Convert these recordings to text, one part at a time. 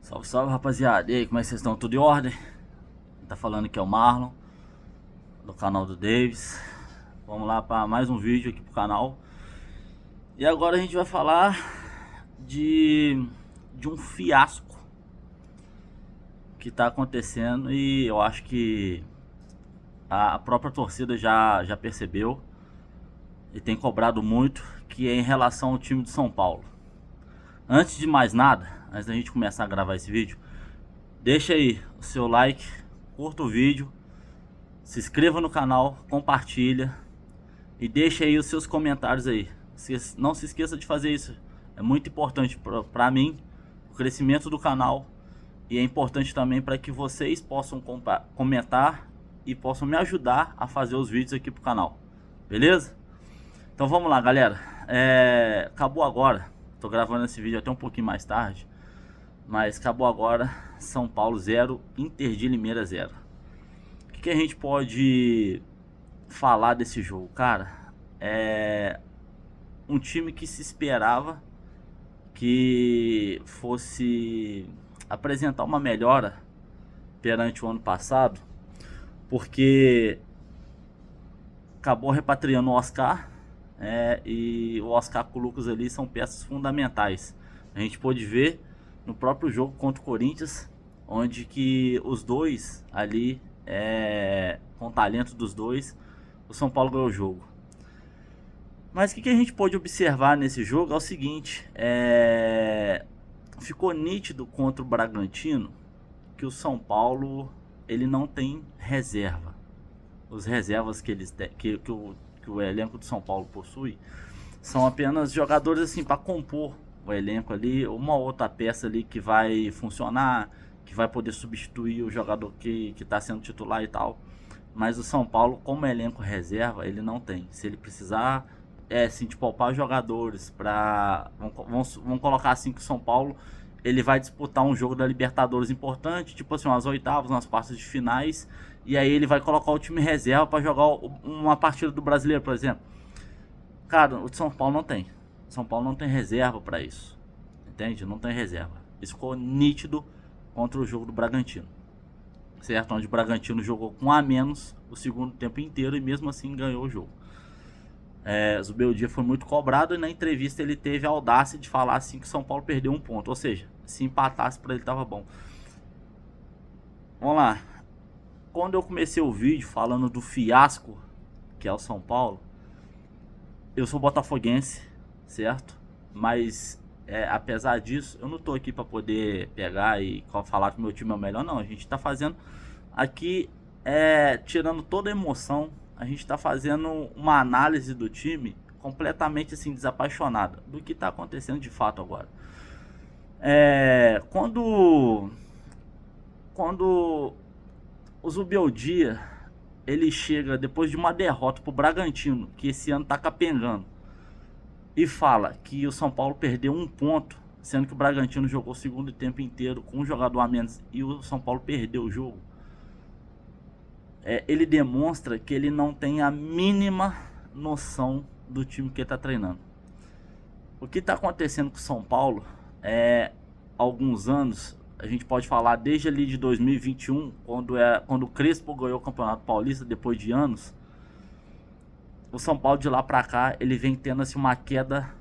Salve, salve, rapaziada. E aí, como é que vocês estão? Tudo em ordem? Quem tá falando aqui é o Marlon, do canal do Davis. Vamos lá para mais um vídeo aqui pro canal. E agora a gente vai falar de um fiasco que tá acontecendo e eu acho que a própria torcida já percebeu e tem cobrado muito, que é em relação ao time de São Paulo. Antes de mais nada, antes da gente começar a gravar esse vídeo, deixa aí o seu like, curta o vídeo, se inscreva no canal, compartilha e deixa aí os seus comentários aí. Não se esqueça de fazer isso, é muito importante para mim, o crescimento do canal, e é importante também para que vocês possam comentar e possam me ajudar a fazer os vídeos aqui pro canal, beleza? Então vamos lá, galera. Acabou agora, tô gravando esse vídeo até um pouquinho mais tarde, mas acabou agora. São Paulo 0, Inter de Limeira 0. O que a gente pode falar desse jogo, cara? É um time que se esperava que fosse apresentar uma melhora perante o ano passado, porque acabou repatriando o Oscar, e o Oscar com o Lucas ali são peças fundamentais. A gente pôde ver no próprio jogo contra o Corinthians, onde que os dois ali, com o talento dos dois, o São Paulo ganhou o jogo. Mas o que a gente pôde observar nesse jogo é o seguinte: ficou nítido contra o Bragantino que o São Paulo ele não tem reserva. Os reservas que eles que o elenco do São Paulo possui são apenas jogadores assim para compor o elenco ali, uma outra peça ali que vai funcionar, que vai poder substituir o jogador que está sendo titular e tal. Mas o São Paulo, como elenco reserva, ele não tem. Se ele precisar assim, de poupar jogadores para, vamos colocar assim, que o São Paulo ele vai disputar um jogo da Libertadores importante, tipo assim, umas oitavas, umas quartas de finais, e aí ele vai colocar o time reserva para jogar uma partida do Brasileiro, por exemplo. Cara, o São Paulo não tem. São Paulo não tem reserva para isso, entende? Não tem reserva. Isso ficou nítido contra o jogo do Bragantino, certo? Onde o Bragantino jogou com a menos o segundo tempo inteiro e mesmo assim ganhou o jogo. Zubeldia foi muito cobrado e na entrevista ele teve a audácia de falar assim que o São Paulo perdeu um ponto, ou seja, se empatasse para ele tava bom. Vamos lá. Quando eu comecei o vídeo falando do fiasco que é o São Paulo, eu sou botafoguense, certo? Mas apesar disso, eu não tô aqui para poder pegar e falar que meu time é o melhor, não. A gente tá fazendo aqui, tirando toda a emoção, a gente está fazendo uma análise do time completamente assim, desapaixonada do que está acontecendo de fato agora. Quando o Zubeldia ele chega depois de uma derrota pro Bragantino, que esse ano tá capengando, e fala que o São Paulo perdeu um ponto, sendo que o Bragantino jogou o segundo tempo inteiro com um jogador a menos e o São Paulo perdeu o jogo, ele demonstra que ele não tem a mínima noção do time que ele está treinando. O que está acontecendo com o São Paulo há alguns anos, a gente pode falar desde ali de 2021, quando o Crespo ganhou o Campeonato Paulista depois de anos. O São Paulo de lá para cá, ele vem tendo assim, uma queda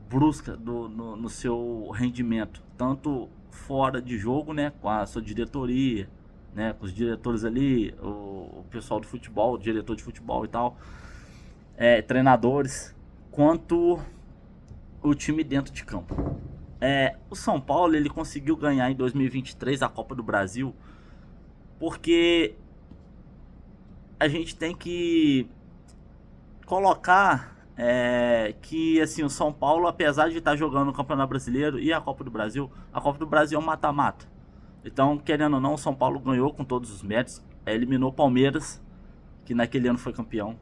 brusca no seu rendimento, tanto fora de jogo, né, com a sua diretoria, né, com os diretores ali, o pessoal do futebol, o diretor de futebol e tal, treinadores, quanto o time dentro de campo. O São Paulo ele conseguiu ganhar em 2023 a Copa do Brasil porque a gente tem que colocar que assim, o São Paulo, apesar de estar jogando o Campeonato Brasileiro e a Copa do Brasil é um mata-mata. Então, querendo ou não, o São Paulo ganhou com todos os méritos. Eliminou o Palmeiras, que naquele ano foi campeão.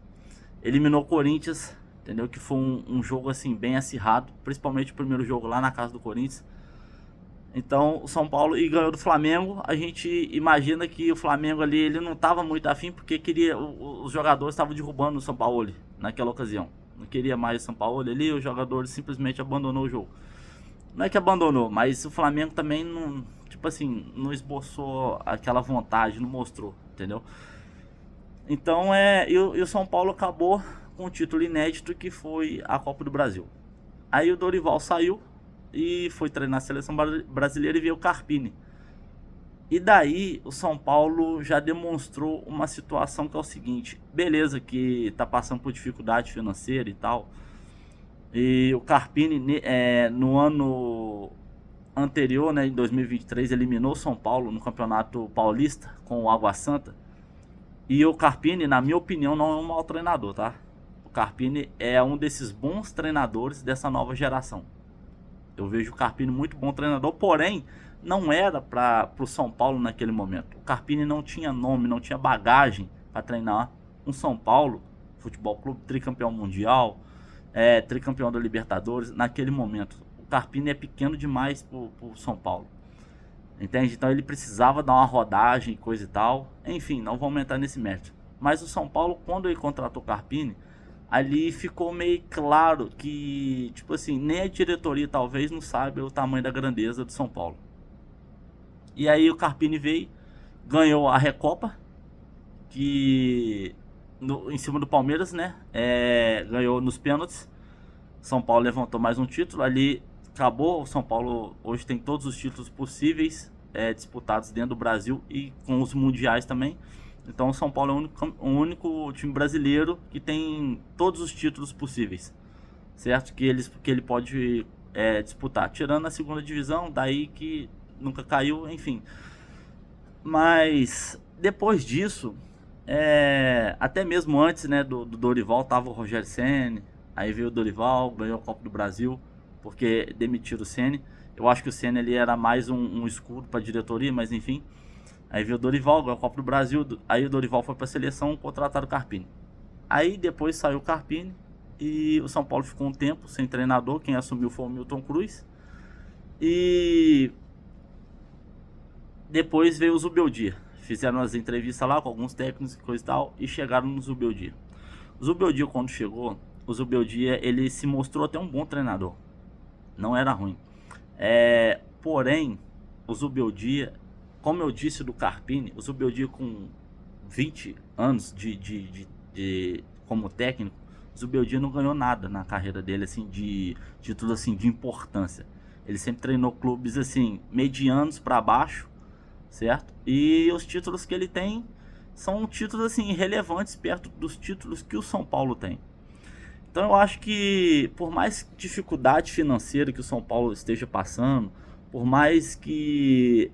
Eliminou o Corinthians, entendeu? Que foi um jogo assim bem acirrado, principalmente o primeiro jogo lá na casa do Corinthians. Então, o São Paulo e ganhou do Flamengo. A gente imagina que o Flamengo ali ele não estava muito afim, porque os jogadores estavam derrubando o São Paulo naquela ocasião. Não queria mais o São Paulo ali, o jogador simplesmente abandonou o jogo. Não é que abandonou, mas o Flamengo também não tipo assim, não esboçou aquela vontade, não mostrou, entendeu? Então e o São Paulo acabou com um título inédito que foi a Copa do Brasil. Aí o Dorival saiu e foi treinar a seleção brasileira e veio o Carpini. E daí o São Paulo já demonstrou uma situação que é o seguinte: beleza, que tá passando por dificuldade financeira e tal. E o Carpini, no ano anterior, né, em 2023, eliminou o São Paulo no Campeonato Paulista com o Água Santa. E o Carpini, na minha opinião, não é um mau treinador, tá? O Carpini é um desses bons treinadores dessa nova geração. Eu vejo o Carpini muito bom treinador, porém, não era para o São Paulo naquele momento. O Carpini não tinha nome, não tinha bagagem para treinar um São Paulo Futebol Clube, tricampeão mundial, tricampeão da Libertadores, naquele momento. O Carpini é pequeno demais para o São Paulo. Entende? Então ele precisava dar uma rodagem, coisa e tal. Enfim, não vou aumentar nesse mérito. Mas o São Paulo, quando ele contratou o Carpini, ali ficou meio claro que, tipo assim, nem a diretoria talvez não sabe o tamanho da grandeza do São Paulo. E aí o Carpini veio, ganhou a Recopa, que em cima do Palmeiras, né? Ganhou nos pênaltis. São Paulo levantou mais um título. Ali acabou. O São Paulo hoje tem todos os títulos possíveis disputados dentro do Brasil e com os mundiais também. Então o São Paulo é o único time brasileiro que tem todos os títulos possíveis, certo? Que ele pode disputar. Tirando a segunda divisão, daí que nunca caiu, enfim. Mas depois disso, até mesmo antes, né, do Dorival, tava o Rogério Ceni. Aí veio o Dorival, ganhou a Copa do Brasil, porque demitiram o Ceni. Eu acho que o Ceni ali era mais um escudo para a diretoria, mas enfim. Aí veio o Dorival, ganhou a Copa do Brasil. Aí o Dorival foi para a seleção, contrataram o Carpini. Aí depois saiu o Carpini e o São Paulo ficou um tempo sem treinador. Quem assumiu foi o Milton Cruz. E depois veio o Zubeldia. Fizeram as entrevistas lá com alguns técnicos e coisa e tal, e chegaram no Zubeldia. O Zubeldia, quando chegou, o Zubeldia, ele se mostrou até um bom treinador. Não era ruim. Porém, o Zubeldia, como eu disse do Carpini, o Zubeldia com 20 anos como técnico, o Zubeldia não ganhou nada na carreira dele, assim, de título assim, de importância. Ele sempre treinou clubes assim, medianos para baixo, certo? E os títulos que ele tem são títulos assim, irrelevantes perto dos títulos que o São Paulo tem. Então eu acho que, por mais dificuldade financeira que o São Paulo esteja passando, por mais que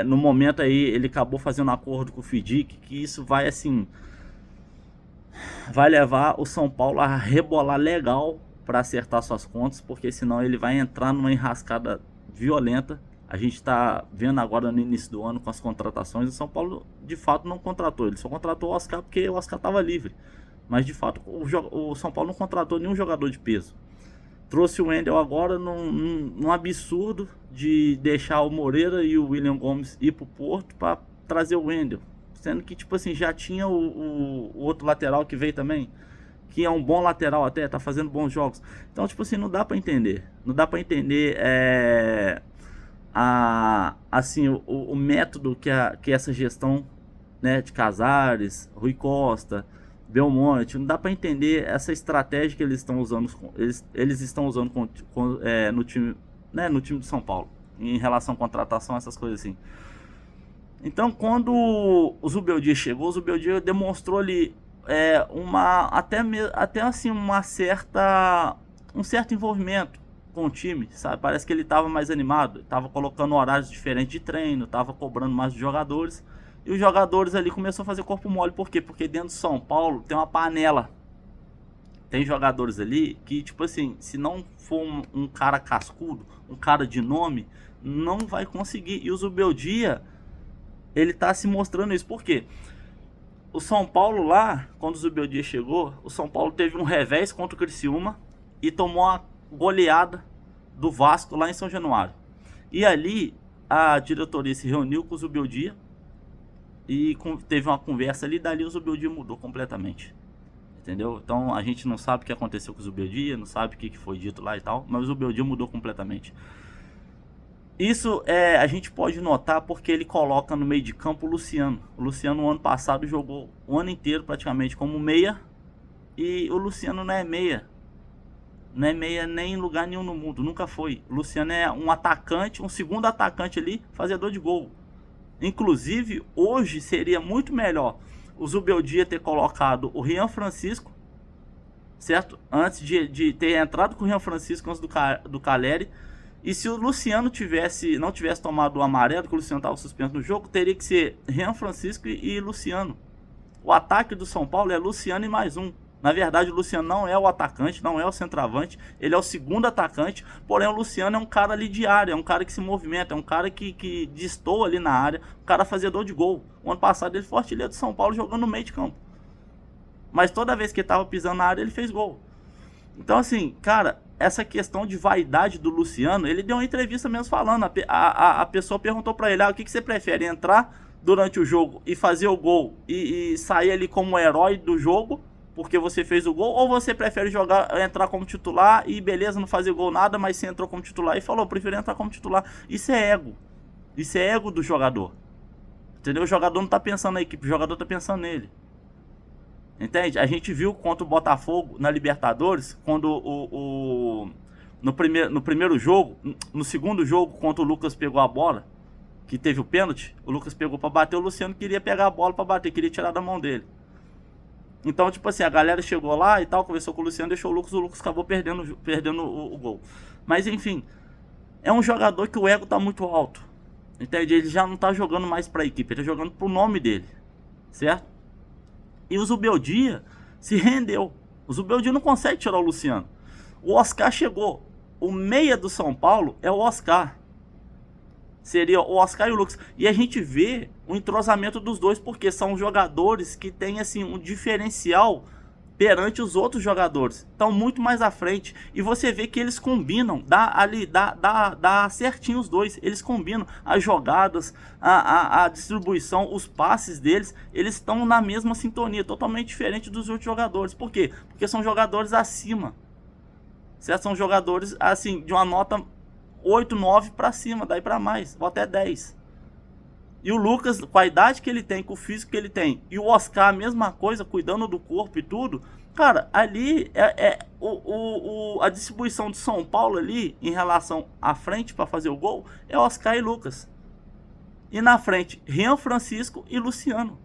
no momento aí ele acabou fazendo um acordo com o FIDIC, que isso vai assim, vai levar o São Paulo a rebolar legal para acertar suas contas, porque senão ele vai entrar numa enrascada violenta. A gente está vendo agora no início do ano com as contratações, o São Paulo de fato não contratou, ele só contratou o Oscar porque o Oscar estava livre. Mas de fato o São Paulo não contratou nenhum jogador de peso. Trouxe o Wendel agora num absurdo de deixar o Moreira e o William Gomes ir pro Porto para trazer o Wendel. Sendo que, tipo assim, já tinha o outro lateral que veio também, que é um bom lateral até, tá fazendo bons jogos. Então, tipo assim, não dá para entender. Não dá para entender assim, o método que essa gestão, né, de Casares, Rui Costa, Belmonte, não dá para entender essa estratégia que eles estão usando, eles estão usando no time, né, no time de São Paulo, em relação à contratação, essas coisas assim. Então, quando o Zubeldia chegou, o Zubeldia demonstrou ali até assim um certo envolvimento com o time, sabe? Parece que ele estava mais animado, estava colocando horários diferentes de treino, estava cobrando mais dos jogadores. E os jogadores ali começaram a fazer corpo mole. Por quê? Porque dentro de São Paulo tem uma panela. Tem jogadores ali que, tipo assim, se não for um cara cascudo, um cara de nome, não vai conseguir. E o Zubeldia, ele tá se mostrando isso. Por quê? O São Paulo lá, quando o Zubeldia chegou, o São Paulo teve um revés contra o Criciúma e tomou uma goleada do Vasco lá em São Januário. E ali a diretoria se reuniu com o Zubeldia e teve uma conversa ali, dali o Zubeldia mudou completamente. Entendeu? Então a gente não sabe o que aconteceu com o Zubeldia, não sabe o que foi dito lá e tal, mas o Zubeldia mudou completamente. Isso a gente pode notar porque ele coloca no meio de campo o Luciano. O Luciano, no ano passado, jogou o ano inteiro praticamente como meia. E o Luciano não é meia. Não é meia nem em lugar nenhum no mundo. Nunca foi. O Luciano é um atacante, um segundo atacante ali, fazedor de gol. Inclusive, hoje seria muito melhor o Zubeldia ter colocado o Rian Francisco, certo? Antes de ter entrado com o Rian Francisco antes do Caleri. E se o Luciano não tivesse tomado o amarelo, que o Luciano estava suspenso no jogo, teria que ser Rian Francisco e Luciano. O ataque do São Paulo é Luciano e mais um. Na verdade, o Luciano não é o atacante, não é o centroavante, ele é o segundo atacante, porém o Luciano é um cara ali de área, é um cara que se movimenta, é um cara que destoa ali na área, um cara fazedor de gol. O ano passado ele foi artilheiro do São Paulo jogando no meio de campo. Mas toda vez que ele estava pisando na área, ele fez gol. Então, assim, cara, essa questão de vaidade do Luciano, ele deu uma entrevista mesmo falando, a pessoa perguntou pra ele, o que você prefere, entrar durante o jogo e fazer o gol e sair ali como herói do jogo, porque você fez o gol, ou você prefere entrar como titular e beleza, não fazer gol nada, mas você entrou como titular e falou, prefiro entrar como titular. Isso é ego. Isso é ego do jogador. Entendeu? O jogador não tá pensando na equipe, o jogador tá pensando nele. Entende? A gente viu contra o Botafogo na Libertadores, quando no primeiro jogo, no segundo jogo, quando o Lucas pegou a bola, que teve o pênalti, o Lucas pegou pra bater, o Luciano queria pegar a bola pra bater, queria tirar da mão dele. Então, tipo assim, a galera chegou lá e tal, conversou com o Luciano, deixou o Lucas acabou perdendo o gol. Mas enfim, é um jogador que o ego tá muito alto. Entende? Ele já não tá jogando mais pra equipe, ele tá jogando pro nome dele. Certo? E o Zubeldia se rendeu. O Zubeldia não consegue tirar o Luciano. O Oscar chegou. O meia do São Paulo é o Oscar. Seria o Oscar e o Lucas. E a gente vê o entrosamento dos dois, porque são jogadores que têm assim, um diferencial perante os outros jogadores. Estão muito mais à frente. E você vê que eles combinam. Dá certinho os dois. Eles combinam as jogadas, a distribuição, os passes deles. Eles estão na mesma sintonia. Totalmente diferente dos outros jogadores. Por quê? Porque são jogadores acima. Certo? São jogadores assim, de uma nota 8, 9 para cima. Daí para mais. Ou até 10. E o Lucas, com a idade que ele tem, com o físico que ele tem, e o Oscar, a mesma coisa, cuidando do corpo e tudo, cara, ali a distribuição de São Paulo ali, em relação à frente para fazer o gol, é Oscar e Lucas. E na frente, Rian Francisco e Luciano.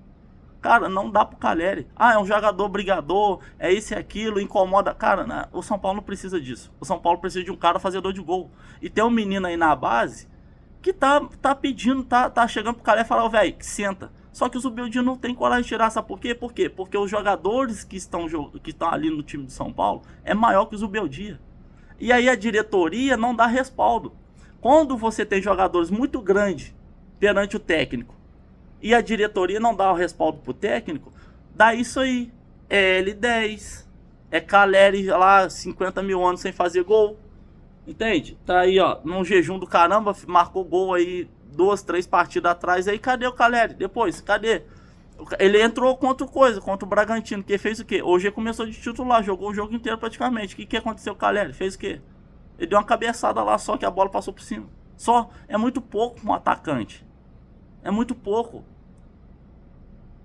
Cara, não dá pro Caleri. É um jogador brigador, é isso e aquilo, incomoda. Cara, né? O São Paulo não precisa disso. O São Paulo precisa de um cara fazedor de gol. E tem um menino aí na base que tá pedindo, tá chegando pro Caleri e falar, velho, senta. Só que o Zubeldia não tem coragem de tirar, sabe por quê? Por quê? Porque os jogadores que estão ali no time de São Paulo é maior que o Zubeldia. E aí a diretoria não dá respaldo. Quando você tem jogadores muito grandes perante o técnico e a diretoria não dá o respaldo pro técnico, dá isso aí. É L10, é Caleri lá, 50 mil anos sem fazer gol. Entende? Tá aí, ó, num jejum do caramba, marcou gol aí 2, 3 partidas atrás. Aí cadê o Caleri? Depois, cadê? Ele entrou contra o Bragantino, que fez o quê? Hoje ele começou de titular, jogou o jogo inteiro praticamente. O que aconteceu com o Caleri? Fez o quê? Ele deu uma cabeçada lá, só que a bola passou por cima. Só, é muito pouco para um atacante. É muito pouco.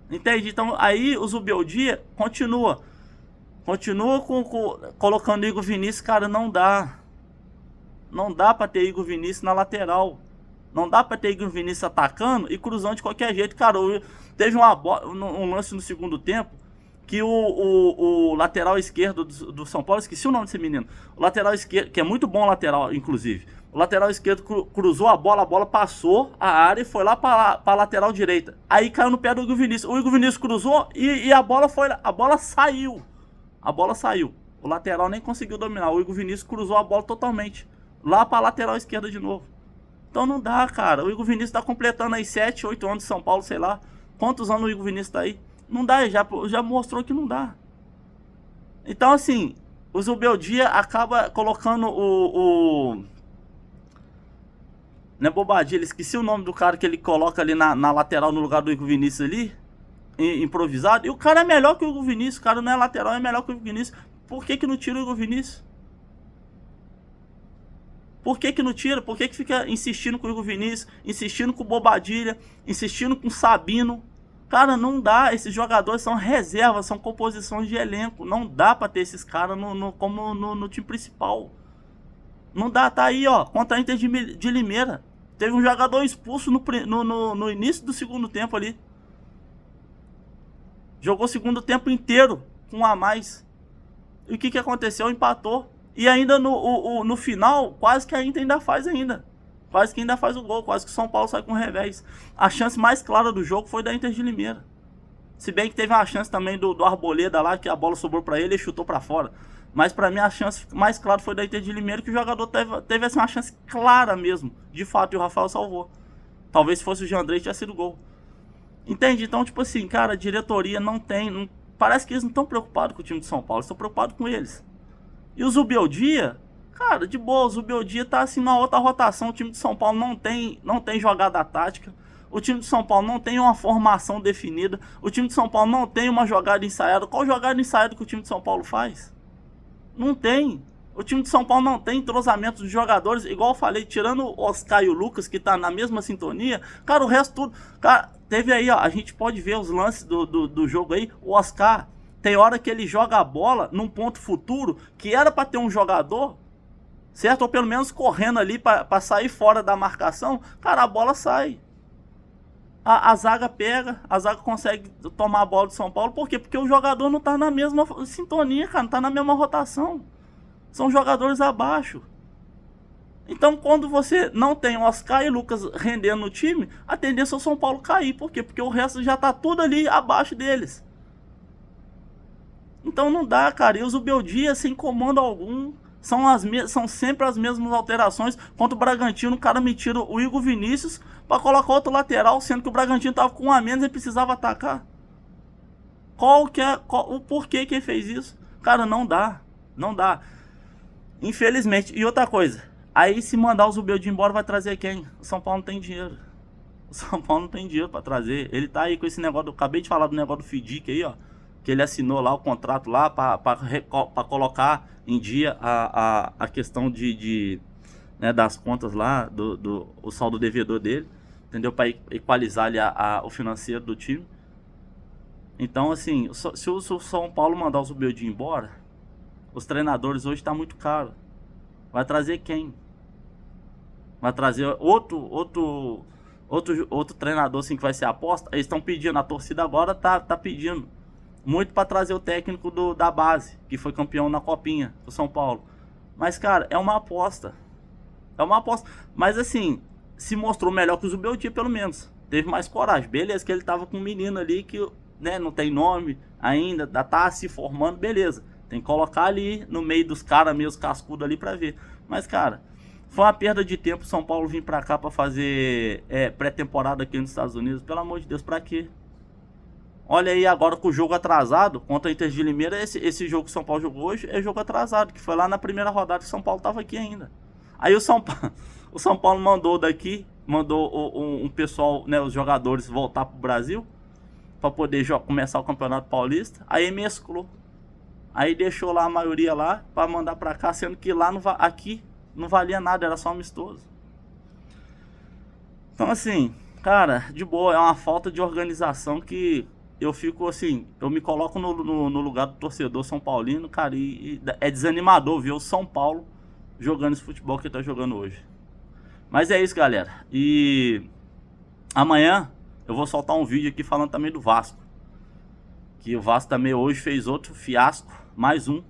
Entende? Então aí o Zubeldia continua colocando Igor Vinícius. Cara, não dá. Não dá pra ter Igor Vinícius na lateral. Não dá pra ter Igor Vinícius atacando e cruzando de qualquer jeito. Cara, teve um lance no segundo tempo que o lateral esquerdo do São Paulo, esqueci o nome desse menino. O lateral esquerdo, que é muito bom lateral, inclusive. O lateral esquerdo cruzou a bola passou a área e foi lá pra lateral direita. Aí caiu no pé do Igor Vinícius. O Igor Vinícius cruzou e a bola saiu. A bola saiu. O lateral nem conseguiu dominar. O Igor Vinícius cruzou a bola totalmente lá pra lateral esquerda de novo. Então não dá, cara. O Igor Vinícius tá completando aí 7, 8 anos de São Paulo, sei lá. Quantos anos o Igor Vinícius tá aí? Não dá, já mostrou que não dá. Então assim, o Zubeldia acaba colocando não é Bobadilha, esqueci o nome do cara que ele coloca ali na lateral no lugar do Igor Vinícius ali, improvisado. E o cara é melhor que o Igor Vinícius. O cara não é lateral, é melhor que o Igor Vinícius. Por que não tira o Igor Vinícius? Por que que não tira? Por que que fica insistindo com o Igor Vinícius, insistindo com o Bobadilha, insistindo com o Sabino? Cara, não dá. Esses jogadores são reservas, são composições de elenco. Não dá pra ter esses caras como no time principal. Não dá. Tá aí, ó, contra a Inter de Limeira. Teve um jogador expulso no início do segundo tempo ali. Jogou o segundo tempo inteiro com um a mais. E o que que aconteceu? Empatou. E ainda no final, quase que a Inter ainda faz ainda. Quase que ainda faz o gol. Quase que o São Paulo sai com revés. A chance mais clara do jogo foi da Inter de Limeira. Se bem que teve uma chance também do Arboleda lá, que a bola sobrou pra ele e chutou pra fora. Mas pra mim a chance mais clara foi da Inter de Limeira, que o jogador teve assim, uma chance clara mesmo. De fato, e o Rafael salvou. Talvez se fosse o Jandrei, tinha sido gol. Entende? Então, tipo assim, cara, a diretoria não tem... parece que eles não estão preocupados com o time de São Paulo, estão preocupados com eles. E o Zubeldia, cara, de boa, o Zubeldia tá assim na outra rotação. O time de São Paulo não tem jogada tática. O time de São Paulo não tem uma formação definida. O time de São Paulo não tem uma jogada ensaiada. Qual jogada ensaiada que o time de São Paulo faz? Não tem. O time de São Paulo não tem entrosamento dos jogadores. Igual eu falei, tirando o Oscar e o Lucas, que tá na mesma sintonia. Cara, o resto tudo... Cara, teve aí, ó, a gente pode ver os lances do jogo aí. O Oscar... Tem hora que ele joga a bola num ponto futuro que era para ter um jogador, certo? Ou pelo menos correndo ali para sair fora da marcação. Cara, a bola sai. A zaga pega, a zaga consegue tomar a bola do São Paulo. Por quê? Porque o jogador não tá na mesma sintonia, cara. Não tá na mesma rotação. São jogadores abaixo. Então, quando você não tem Oscar e Lucas rendendo no time, a tendência é o São Paulo cair. Por quê? Porque o resto já tá tudo ali abaixo deles. Então não dá, cara. E o Zubeldia sem comando algum. São sempre as mesmas alterações. Contra o Bragantino, o cara me tira o Igor Vinícius pra colocar outro lateral, sendo que o Bragantino tava com um a menos e precisava atacar. O porquê que ele fez isso? Cara, não dá. Não dá. Infelizmente. E outra coisa. Aí se mandar o Zubeldia embora, vai trazer quem? O São Paulo não tem dinheiro. O São Paulo não tem dinheiro pra trazer. Ele tá aí com esse negócio. Eu acabei de falar do negócio do Fidic aí, ó. Que ele assinou lá o contrato lá para colocar em dia a questão né, das contas lá, o saldo devedor dele, entendeu? Para equalizar ali o financeiro do time. Então, assim, se o São Paulo mandar o Zubeldia embora, os treinadores hoje tá muito caro. Vai trazer quem? Vai trazer outro treinador assim que vai ser aposta? Eles estão pedindo, a torcida agora tá pedindo muito para trazer o técnico da base, que foi campeão na Copinha do São Paulo. Mas, cara, é uma aposta. É uma aposta. Mas, assim, se mostrou melhor que o Zubeldia, pelo menos. Teve mais coragem. Beleza que ele tava com um menino ali que, né, não tem nome ainda, tá se formando, beleza. Tem que colocar ali no meio dos caras mesmo, cascudo ali pra ver. Mas, cara, foi uma perda de tempo o São Paulo vir pra cá pra fazer pré-temporada aqui nos Estados Unidos. Pelo amor de Deus, pra quê? Olha aí agora com o jogo atrasado contra a Inter de Limeira, esse jogo que o São Paulo jogou hoje é jogo atrasado, que foi lá na primeira rodada que o São Paulo tava aqui ainda. Aí o São Paulo mandou um pessoal, né, os jogadores voltar pro Brasil para poder começar o Campeonato Paulista. Aí mesclou. Aí deixou lá a maioria lá para mandar para cá, sendo que lá aqui não valia nada, era só amistoso. Então assim, cara, de boa, é uma falta de organização que eu fico assim, eu me coloco no lugar do torcedor São Paulino, cara, e é desanimador ver o São Paulo jogando esse futebol que ele tá jogando hoje. Mas é isso, galera. E amanhã eu vou soltar um vídeo aqui falando também do Vasco. Que o Vasco também hoje fez outro fiasco, mais um.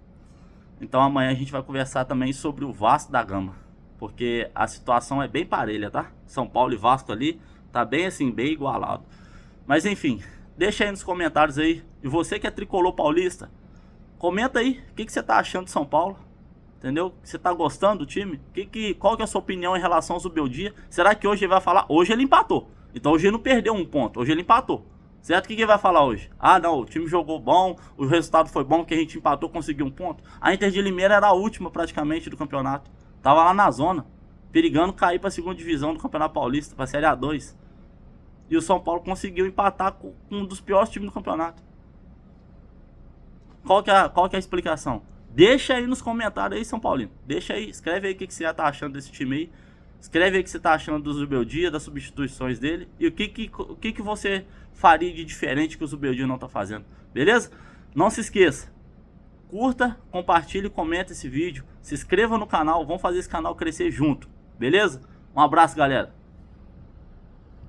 Então amanhã a gente vai conversar também sobre o Vasco da Gama. Porque a situação é bem parelha, tá? São Paulo e Vasco ali, tá bem assim, bem igualado. Mas enfim, deixa aí nos comentários aí. E você que é tricolor paulista, comenta aí o que você tá achando de São Paulo. Entendeu? Você tá gostando do time? Qual que é a sua opinião em relação ao Zubeldia? Será que hoje ele vai falar? Hoje ele empatou. Então hoje ele não perdeu um ponto, hoje ele empatou. Certo? O que ele vai falar hoje? Ah, não, o time jogou bom, o resultado foi bom, que a gente empatou, conseguiu um ponto. A Inter de Limeira era a última praticamente do campeonato. Tava lá na zona, perigando cair pra segunda divisão do Campeonato Paulista, pra Série A2. E o São Paulo conseguiu empatar com um dos piores times do campeonato. Qual que é a explicação? Deixa aí nos comentários aí, São Paulino. Deixa aí, escreve aí o que você já tá achando desse time aí. Escreve aí o que você tá achando do Zubeldia, das substituições dele. E o que você faria de diferente que o Zubeldia não tá fazendo. Beleza? Não se esqueça. Curta, compartilhe, comenta esse vídeo. Se inscreva no canal. Vamos fazer esse canal crescer junto. Beleza? Um abraço, galera.